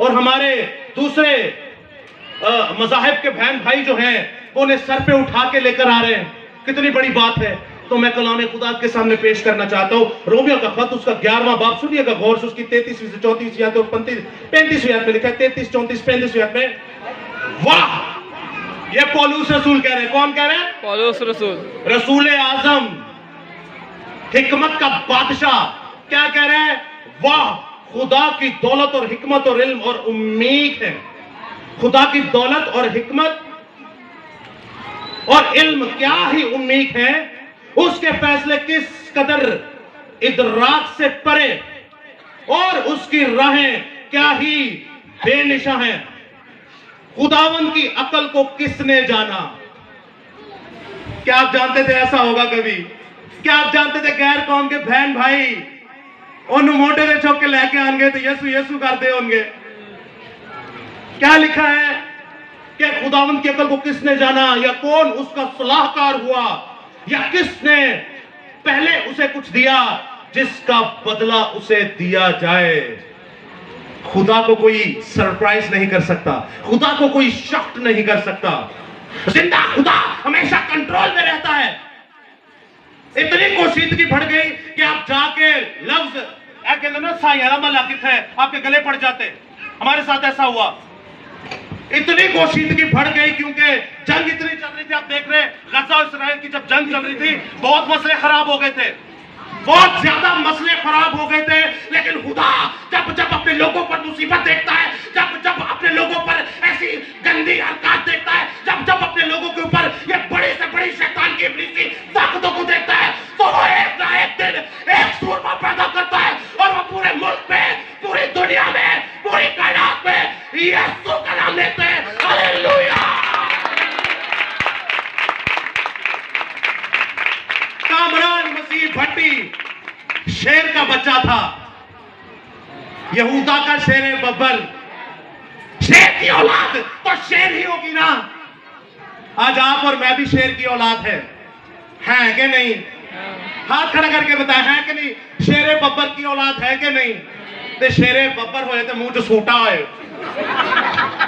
और हमारे दूसरे मज़ाहिब के बहन भाई जो हैं वो उन्हें सर पे उठा के लेकर आ रहे हैं। कितनी बड़ी बात है। तो मैं कलाम खुदा के सामने पेश करना चाहता हूँ रोमियो का खत, उसका 11वां बाब। सुनिएगा गौर से, उसकी 33वीं से 34वीं आयत और 35वीं आयत में लिखा है, 33, 34, 35वीं आयत में। वाह! ये पौलुस रसूल कह रहे हैं। कौन कह रहे हैं? पौलुस रसूल, रसूल आजम, हिकमत का बादशाह क्या कह रहे हैं? वाह! खुदा की दौलत और हिकमत और इल्म और उम्मीद है। खुदा की दौलत और हिकमत और इल्म, क्या ही उम्मीद है। उसके फैसले किस कदर इदराक से परे और उसकी राहें क्या ही बेनिशा हैं। खुदावन की अकल को किसने जाना? क्या आप जानते थे ऐसा होगा कभी? क्या आप जानते थे गैर कौम के बहन भाई उन मोटे से चौक के लेके आएंगे तो यसु यसु करते होंगे? क्या लिखा है कि खुदावन की अकल को किसने जाना, या कौन उसका सलाहकार हुआ, या किसने पहले उसे कुछ दिया जिसका बदला उसे दिया जाए। खुदा को कोई सरप्राइज नहीं कर सकता, खुदा को कोई शॉक नहीं कर सकता। जिंदा खुदा हमेशा कंट्रोल में रहता है। इतनी कोशीदगी बढ़ गई कि आप जाके लफ्ज आपके गले पड़ जाते। हमारे साथ ऐसा हुआ। इतनी कोशीदगी बढ़ गई क्योंकि जंग इतनी चल रही थी। आप देख रहे हैं गजा और इस्राएल की जब जंग चल रही थी, बहुत मसले खराब हो गए थे, बहुत ज्यादा मसले खराब हो गए थे। लेकिन खुदा जब जब अपने लोगों पर मुसीबत देखता है, जब जब अपने लोगों पर ऐसी गंदी हरकत देखता है, जब जब अपने लोगों के ऊपर ये बड़ी से बड़ी शैतान की इब्लीसी ताकतों को देखता है, तो वो एक ना एक दिन एक सूरमा पैदा करता है और वो पूरे मुल्क में, पूरी दुनिया में, पूरी कायनात में यीशु का नाम लेते हैं। हालेलुया! कामरान मसीह भट्टी शेर का बच्चा था। यहूदा का शेर है बब्बर, शेर की औलाद तो शेर ही होगी ना। आज आप और मैं भी शेर की औलाद है कि नहीं? हाथ खड़ा करके बताए हैं कि नहीं? शेरे बब्बर की औलाद है कि नहीं? ते शेरे बब्बर होए ते मुंह च सूटा होए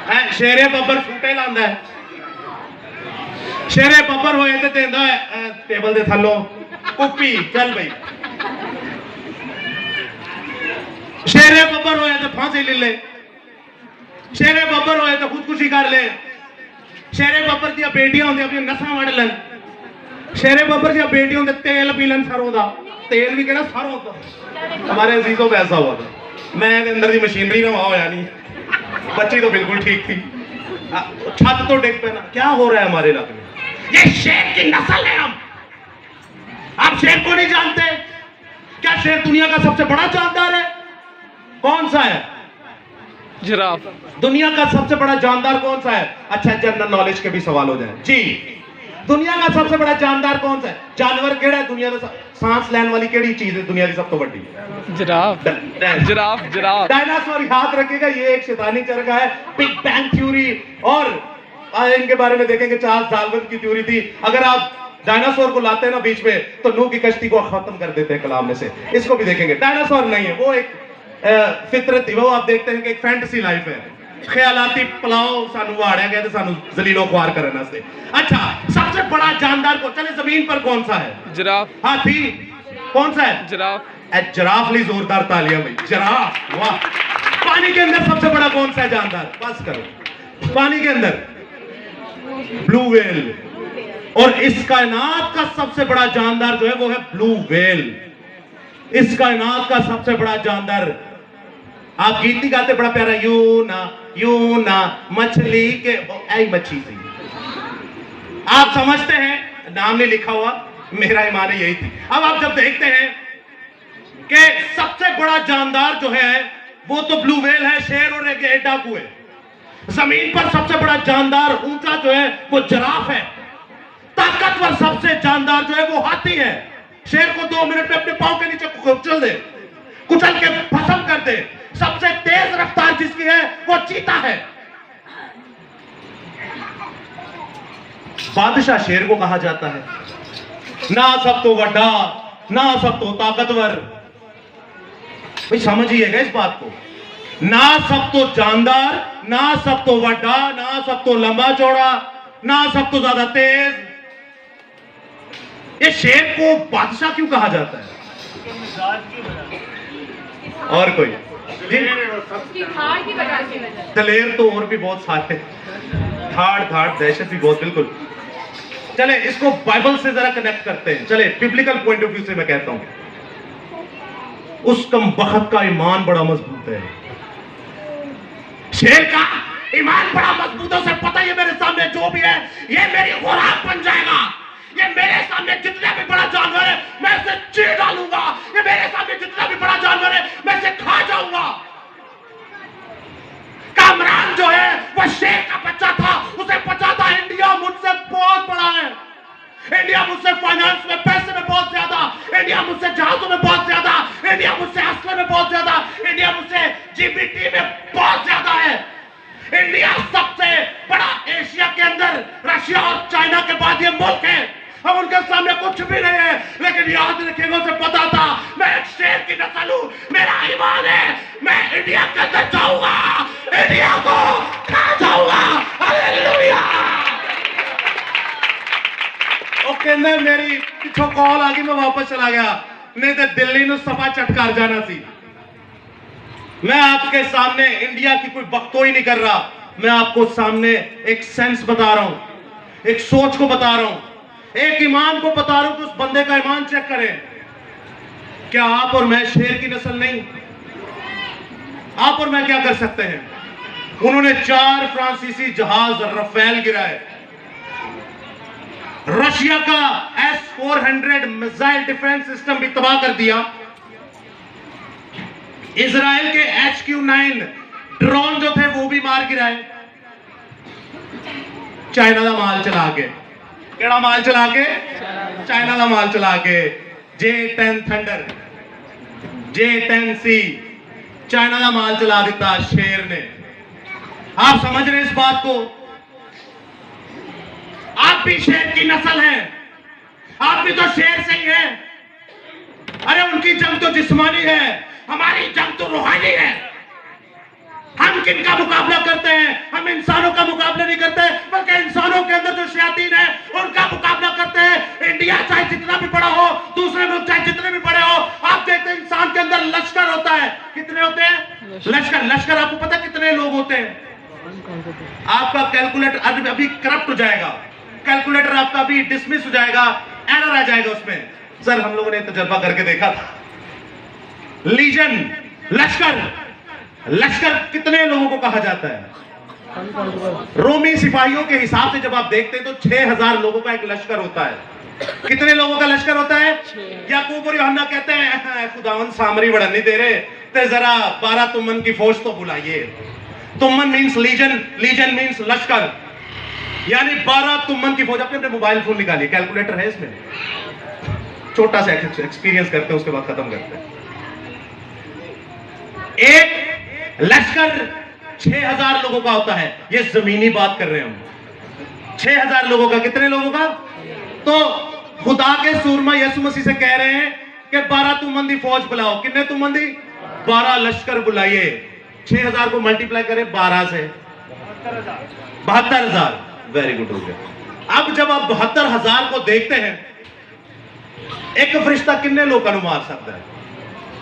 हैं, शेरे बब्बर सूटे लांदा है, शेरे बब्बर होए ते देंदा है टेबल दे थल्लों कुप्पी, चल भाई। शेरे बब्बर होए तो फांसी ले ले, शेरे बब्बर होए तो खुदकुशी कर ले, शेरे बब्बर दी बेटियां होंदी अपनी नसां वड़ लन, शेरे बब्बर दी बेटियां होंदे तेल पी लन सरों दा, तेल भी कहना सरों दा। हमारे अजीजों को ऐसा हुआ था, मैं अंदर दी मशीनरी ना वहां होया नहीं, बच्ची तो बिल्कुल ठीक थी, छत तो डिग पे ना। क्या हो रहा है हमारे इलाके में? ये शेर की नस्ल है हम। आप शेर को नहीं जानते? क्या शेर दुनिया का सबसे बड़ा जानदार है? कौन सा है? जिराफ। दुनिया का सबसे बड़ा जानदार कौन सा है? अच्छा, जनरल नॉलेज के भी सवाल हो जाए जी। दुनिया का सबसे बड़ा जानदार कौन सा है? जानवर केड़ा है दुनिया का? सांस लेने वाली केड़ी चीज है दुनिया की सब तो बड़ी? जिराफ। जिराफ। जिराफ। डायनासोर। याद रखिएगा, ये एक शैतानी चरखा है। बिग बैंग थ्योरी और इनके बारे में देखेंगे, चार्ल्स डार्विन की थ्योरी थी। अगर आप डायनासोर को लाते हैं ना बीच में, तो नूह की कश्ती को खत्म कर देते हैं कलाम में से। इसको भी देखेंगे। डायनासोर नहीं है, वो एक फितरत थी। वो आप देखते हैं कि एक फैंटेसी लाइफ है, ख्यालाती पलाव सानू वाड़िया गया तो सानू जलीलो ख्वार करने वास्ते। अच्छा, सबसे बड़ा जानदार को चले जमीन पर कौन सा है? जिराफ। हाथी। कौन सा है? जिराफ। जिराफ ली जोरदार तालियां भाई, जिराफ, वाह। पानी के अंदर सबसे बड़ा कौन सा है जानदार? बस करो। पानी के अंदर ब्लू व्हेल। और इस कायनात का सबसे बड़ा जानदार जो है वो है ब्लू व्हेल। इस कायनात का सबसे बड़ा जानदार, आप गीत नहीं गाते बड़ा प्यारा, यू ना मछली के, ऐ मच्छी थी। आप समझते हैं, नाम नहीं लिखा हुआ, मेरा ईमान यही थी। अब आप जब देखते हैं कि सबसे बड़ा जानदार जो है वो तो ब्लू व्हेल है, शेर और एक डाकू है। जमीन पर सबसे बड़ा जानदार ऊंचा जो है वो जिराफ है। ताकतवर सबसे जानदार जो है वो हाथी है। शेर को 2 मिनट में अपने पांव के नीचे कुचल दे, कुचल के भस्म कर दे। सबसे तेज रफ्तार जिसकी है वो चीता है। बादशाह शेर को कहा जाता है। ना सब तो वड्डा, ना सब तो ताकतवर। भाई समझिएगा इस बात को, ना सब तो जानदार, ना सब तो वड्डा, ना सब तो लंबा चौड़ा, ना सब तो ज्यादा तेज। ये शेर को बादशाह क्यों कहा जाता है? और कोई दलेर तो और भी बहुत सारे, धाड़ दहशत भी बहुत, बिल्कुल। चले इसको बाइबल से जरा कनेक्ट करते हैं। चले बिब्लिकल पॉइंट ऑफ व्यू से मैं कहता हूं, उस कमबख्त का ईमान बड़ा मजबूत है। शेर का ईमान बड़ा मजबूत है। उसे पता है ये मेरे सामने जो भी है ये मेरी खुराक बन जाएगा। ये मेरे सामने जितना भी बड़ा जानवर है मैं इसे चीर डालूंगा। ये मेरे सामने जितना भी बड़ा जानवर है मैं इसे खा जाऊंगा। कामरान जो है वो शेर का बच्चा था, उसे पता था इंडिया मुझसे बहुत बड़ा है, इंडिया मुझसे फाइनेंस में, पैसे में बहुत ज्यादा, इंडिया मुझसे जहाजों में बहुत ज्यादा, इंडिया मुझसे असले में बहुत ज्यादा, इंडिया मुझसे जीबीटी में बहुत ज्यादा है। इंडिया सबसे बड़ा एशिया के अंदर रशिया और चाइना के बाद ये मुल्क है। अब उनके सामने कुछ भी नहीं है, लेकिन याद रखिएगा उसे पता था मैं एक शेर की नस्ल हूं, मेरा ईमान है, मैं इंडिया के अंदर जाऊंगा, इंडिया को खा जाऊंगा। हालेलुया। ओके, मेरी पिछो कॉल आ गई, मैं वापस चला गया, नहीं तो दिल्ली ਨੂੰ सफा चटकार जाना सी। मैं आपके सामने इंडिया की कोई बख्तोई नहीं कर रहा, मैं आपको सामने एक सेंस बता रहा हूं, एक सोच को बता रहा हूं, एक ईमान को बता रहा हूं कि उस बंदे का ईमान चेक करें। क्या आप और मैं शेर की नस्ल नहीं? आप और मैं क्या कर सकते हैं? उन्होंने 4 फ्रांसीसी जहाज रफेल गिराए, रशिया का S-400 मिसाइल डिफेंस सिस्टम भी तबाह कर दिया, इजराइल के HQ-9 ड्रोन जो थे वो भी मार गिराए, चाइना का माल चला के, केड़ा माल चला के? चाइना का माल चला के, J-10 थंडर, J-10C, चाइना का माल चला दिता शेर ने। आप समझ रहे हैं इस बात को? आप भी शेर की नस्ल हैं, आप भी तो शेर से ही हैं। अरे उनकी जंग तो जिस्मानी है, हमारी जंग तो रूहानी है। हम किनका मुकाबला करते हैं? हम इंसानों का मुकाबला नहीं करते, बल्कि इंसानों के अंदर जो शयातीन है उनका मुकाबला करते हैं। इंडिया चाहे जितना भी बड़ा हो, दूसरे मुल्क चाहे जितने भी बड़े हो, आप देखते हैं इंसान के अंदर लश्कर होता है। कितने होते हैं? लश्कर। लश्कर आपको पता कितने लोग होते हैं? आपका कैलकुलेटर अभी करप्ट हो जाएगा, कैलकुलेटर आपका अभी डिसमिस हो जाएगा, एरर आ जाएगा उसमें। सर हम लोगों ने तजर्बा करके देखा था। लीजन, लश्कर, लश्कर कितने लोगों को कहा जाता है? रोमी सिपाहियों के हिसाब से जब आप देखते हैं तो 6000 लोगों का एक लश्कर होता है। कितने लोगों का लश्कर होता है? याकूब और यूहन्ना कहते हैं खुदावंद सामरी बढ़ा नहीं दे रहे, ते जरा 12 तुमन की फौज तो बुलाइए। तुमन मीन्स लीजन, लीजन मीन्स लश्कर, यानी 12 तुमन की फौज। अपने अपने मोबाइल फोन निकालिए, कैलकुलेटर है इसमें, छोटा सा एक्सपीरियंस करते हैं उसके बाद खत्म करते हैं। एक लश्कर 6000 लोगों का होता है, ये जमीनी बात कर रहे हैं हम। 6000 लोगों का। कितने लोगों का? तो खुदा के सूरमा यीशु मसीह से कह रहे हैं कि 12 तुमंदी फौज बुलाओ। कितने तुमंदी? 12 लश्कर बुलाइए। 6000 को मल्टीप्लाई करें 12 से, 72,000। वेरी गुड हो गया। अब जब आप 72,000 को देखते हैं, एक फरिश्ता कितने लोग को मार सकता है?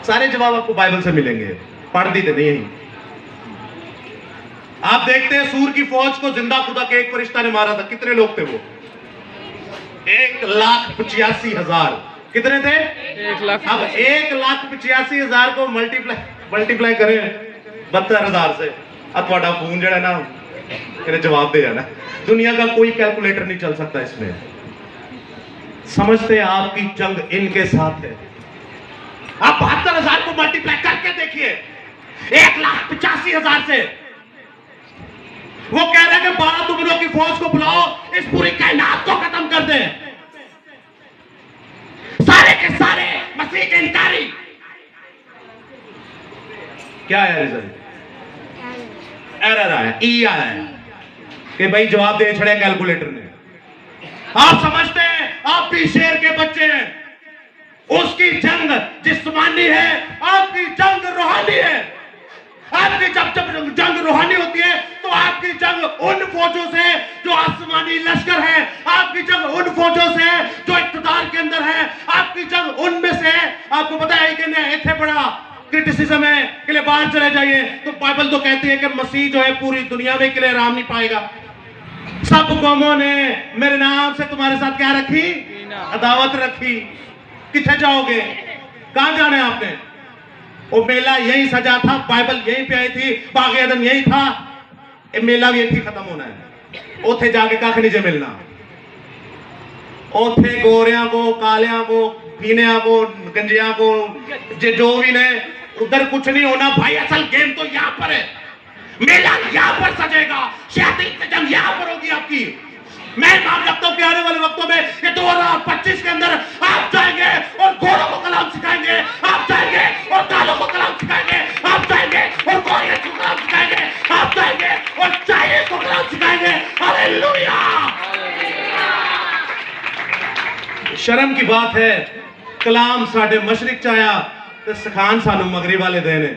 सारे जवाब आपको बाइबल से मिलेंगे, पढ़ दी तो नहीं। आप देखते हैं सूर की फौज को जिंदा खुदा के एक फरिश्ता ने मारा था। कितने लोग थे वो? 1,85,000। कितने थे? 1,00,000। अब 1,85,000 को मल्टीप्लाई करें 72,000 से। अब थोड़ा फोन जड़ा ना जवाब दे जाना। दुनिया का कोई कैलकुलेटर नहीं चल सकता इसमें। समझते हैं आपकी जंग इनके साथ है। आप 72,000 को मल्टीप्लाई करके देखिए 1,85,000 से। वो कह रहे हैं कि 12 तुमनों की फौज को बुलाओ, इस पूरी कायनात को खत्म कर दें। सारे के सारे मसीह के इनकारी। क्या है रिजल्ट? एरर आया, ई आया कि भाई जवाब दे छड़े कैलकुलेटर ने। आप समझते हैं आप भी शेर के बच्चे हैं। उसकी जंग जिस्मानी है, आपकी जंग रूहानी है। आपकी जब जंग रूहानी होती है तो आपकी जंग उन फौजों से जो आसमानी लश्कर है, आपकी जंग उन फौजों से जो इक़्तिदार के अंदर है, आपकी जंग उनमें से है। आपको पता है कि इतने बड़ा क्रिटिसिज्म है कि लिए बाहर चले जाइए, तो बाइबल तो कहती है कि मसीह जो है पूरी दुनिया में के लिए आराम नहीं पाएगा। सब कौमों ने मेरे नाम से तुम्हारे साथ क्या रखी? अदावत रखी। किथे जाओगे? कहां जाना है आपने? वो मेला यही सजा था, बाइबल यहीं पे आई थी, बाग एदन यही था, ये मेला भी यही खत्म होना है। उथे जाके कख नहीं जे मिलना। उथे गोरियां को, कालियां को, पीनिया को, गंजिया को, जो भी ने, उधर कुछ नहीं होना भाई। असल गेम तो यहाँ पर है। मेला यहाँ पर सजेगा, शैतान से जंग यहाँ पर होगी आपकी। मैं मान रखता हूं कि आने वाले वक्तों में ये 2025 के अंदर आप जाएंगे और घोड़ों को कलाम सिखाएंगे, आप जाएंगे और कालों को कलाम सिखाएंगे, आप जाएंगे और गोरियों को कलाम सिखाएंगे, आप जाएंगे और चाइनीज को कलाम सिखाएंगे। हालेलुया। शर्म की बात है, कलाम साढ़े मशरिक चाया तो सखान सानू मगरिब वाले देने।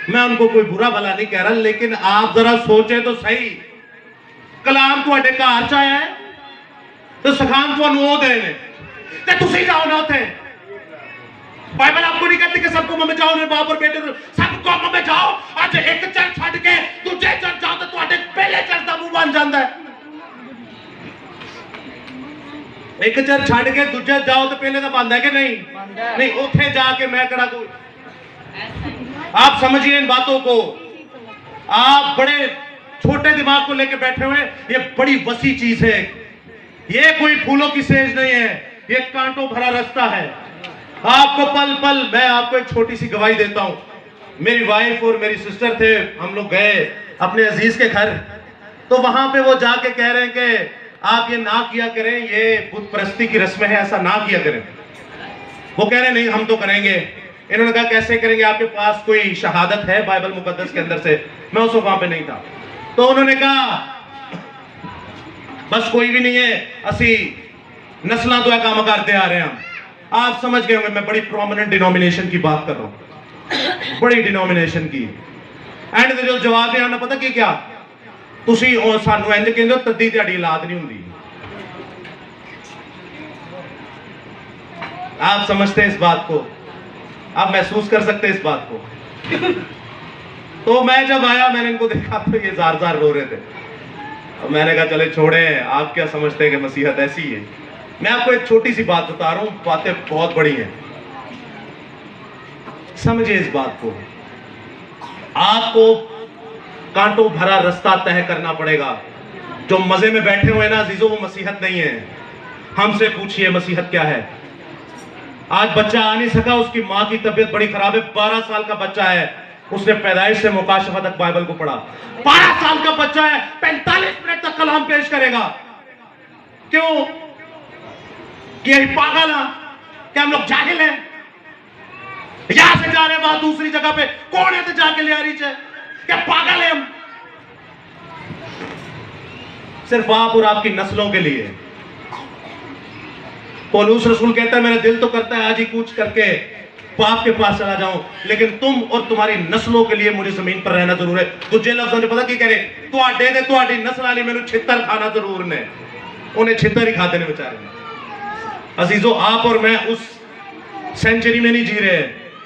मैं उनको कोई बुरा भला नहीं कह रहा, लेकिन आप जरा सोचे तो सही। कलाम तुहाडे घर च आया है तो सखान तुहानू वो देने ते तुसी जाओ ना उथे। बाइबल आपको नहीं कहती कि सब कौमों में जाओ, बाप और बेटे सब कौमों में जाओ। आज एक चर्च छड़ के दूजे चर्च जाओ तो तुहाडे पहले चर्च दा मुंह बन जांदा है। एक चर्च छड़ के दूजे जाओ तो पहले का बंद है कि नहीं? नहीं, उथे जाके मैं कड़ा कोई। आप समझिए इन बातों को। आप बड़े छोटे दिमाग को लेकर बैठे हुए, ये बड़ी वसी चीज है। ये कोई फूलों की सेज नहीं है, ये कांटों भरा रास्ता है। आपको पल पल, मैं आपको एक छोटी सी गवाही देता हूं। मेरी वाइफ और मेरी सिस्टर थे, हम लोग गए अपने अजीज के घर, तो वहां पे वो जाके कह रहे हैं कि आप ये ना किया करें, ये बुत परस्ती की रस्में हैं, ऐसा ना किया करें। वो कह रहे हैं नहीं हम तो करेंगे। इन्होंने कहा कैसे करेंगे, आपके पास कोई शहादत है बाइबल मुकद्दस के अंदर से? मैं उस वक्त वहां पे नहीं था। तो उन्होंने कहा बस कोई भी नहीं है, असी नस्लां तो काम करते आ रहे हैं। आप समझ गए होंगे मैं बड़ी प्रोमिनेंट डिनोमिनेशन की बात कर रहा हूं, बड़ी डिनोमिनेशन की। एंड ते जो जवाब दिया उन्हें पता की क्या, तुसी सानू इंज कहंदे हो तद्दी तुहाडी औलाद नहीं हुंदी। आप समझते हैं इस बात को, आप महसूस कर सकते हैं इस बात को। तो मैं जब आया मैंने इनको देखा तो ये जार जार रो रहे थे। अब मैंने कहा चले छोड़े, आप क्या समझते हैं कि मसीहत ऐसी है। मैं आपको एक छोटी सी बात बता रहा हूं, बातें बहुत बड़ी हैं, समझिए इस बात को। आपको कांटों भरा रास्ता तय करना पड़ेगा। जो मजे में बैठे हुए ना अजीजों, वो मसीहत नहीं है। हमसे पूछिए मसीहत क्या है। आज बच्चा आ नहीं सका, उसकी मां की तबीयत बड़ी खराब है, 12 साल का बच्चा है, उसने पैदाइश से मुकाशफा तक बाइबल को पढ़ा। 12 साल का बच्चा है, 45 मिनट तक कलाम पेश करेगा। क्यों? कि यही पागल है क्या, हम लोग जाहिल हैं? यहां से जा रहे वहां दूसरी जगह पे, कौन है तो जाके ले आ रही है, क्या पागल है हम? सिर्फ आप और आपकी नस्लों के लिए। पौलुस रसूल कहता है मेरा दिल तो करता है आज ही कूच करके बाप के पास चला जाऊं, लेकिन तुम और तुम्हारी नस्लों के लिए मुझे जमीन पर रहना जरूर है। दूजे लफ्जों ने पता की कह रहे, तुहाडे ते तुहाडी नस्ल वाली मैनू छितर खाना जरूर ने। उन्हें छितर ही खाते ने बेचारे ने। अजीजों, आप और मैं उस सेंचुरी में नहीं जी रहे।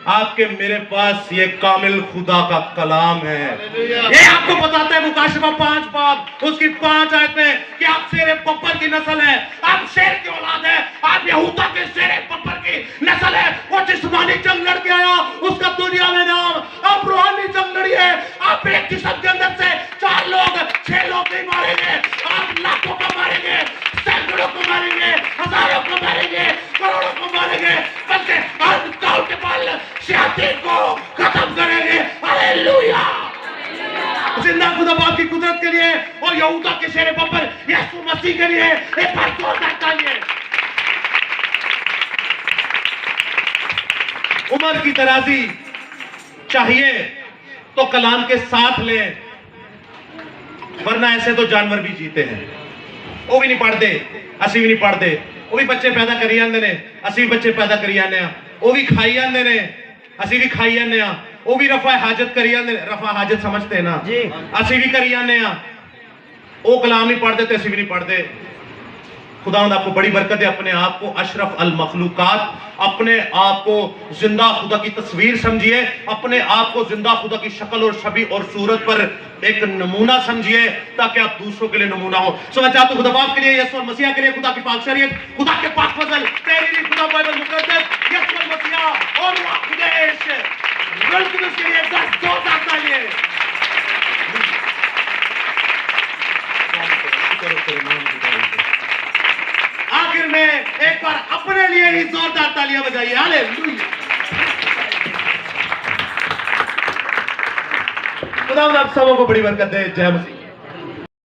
आपके मेरे पास ये कामिल खुदा का कलाम है। ये आपको बताता है मुकाशफा 5 बाब उसकी 5 आयत में कि आप शेर बब्बर की नस्ल है, आप शेर की औलाद है, आप यहूदा के शेर बब्बर की नस्ल है। वो जिस्मानी जंग लड़ के आया, उसका दुनिया में नाम। आप रूहानी जंग लड़ी है, आप एक जिस्म के अंदर से 4 लोग 6 लोग नहीं मारेंगे, आप लाखों को मारेंगे, सैकड़ों को मारेंगे, हजारों को मारेंगे, करोड़ों को मारेंगे, बल्कि शयातीन को खत्म करेंगे। हालेलुया! जिंदा खुदा बाप की कुदरत के लिए और यहूदा के शेर बब्बर यीशु मसीह के लिए एक बार जोरदार तालियां। उम्र की तराजी चाहिए तो कलाम के साथ लें, वरना ऐसे तो जानवर भी जीते हैं। वो भी नहीं पढ़ते, असी भी नहीं पढ़ते। वो भी बच्चे पैदा करी जाते ने, असी भी बच्चे पैदा करी जाने आ। वो भी खाई जाते ने, असी भी खाई जाने आ। वो भी रफा हाजत करी जाते, रफा हाजत समझते हैं ना जी, असी भी करी जाने आ। वो कलाम नहीं पढ़ते तो असी भी नहीं पढ़ते। खुदावंद आपको बड़ी बरकत है। अपने आप को अशरफ अल मखलूकात, अपने आप को जिंदा खुदा की तस्वीर समझिए, अपने आप को जिंदा खुदा की शक्ल और छवि और सूरत पर एक नमूना समझिए, ताकि आप दूसरों के लिए नमूना हो। सो मैं चाहता हूं खुदा बाप के लिए, यीशु मसीह के लिए, खुदा की पाक शरीयत, खुदा के पाक फजल, तेरी खुदा बाइबल मुकद्दस, यीशु मसीह और वाक़िदेश वेलकम के लिए 10 जोरदार तालियां। आखिर में एक बार अपने लिए ही जोरदार तालियां बजाइए। हालेलुया! खुदा आप सबों को बड़ी बरकत दे। जय मसीह।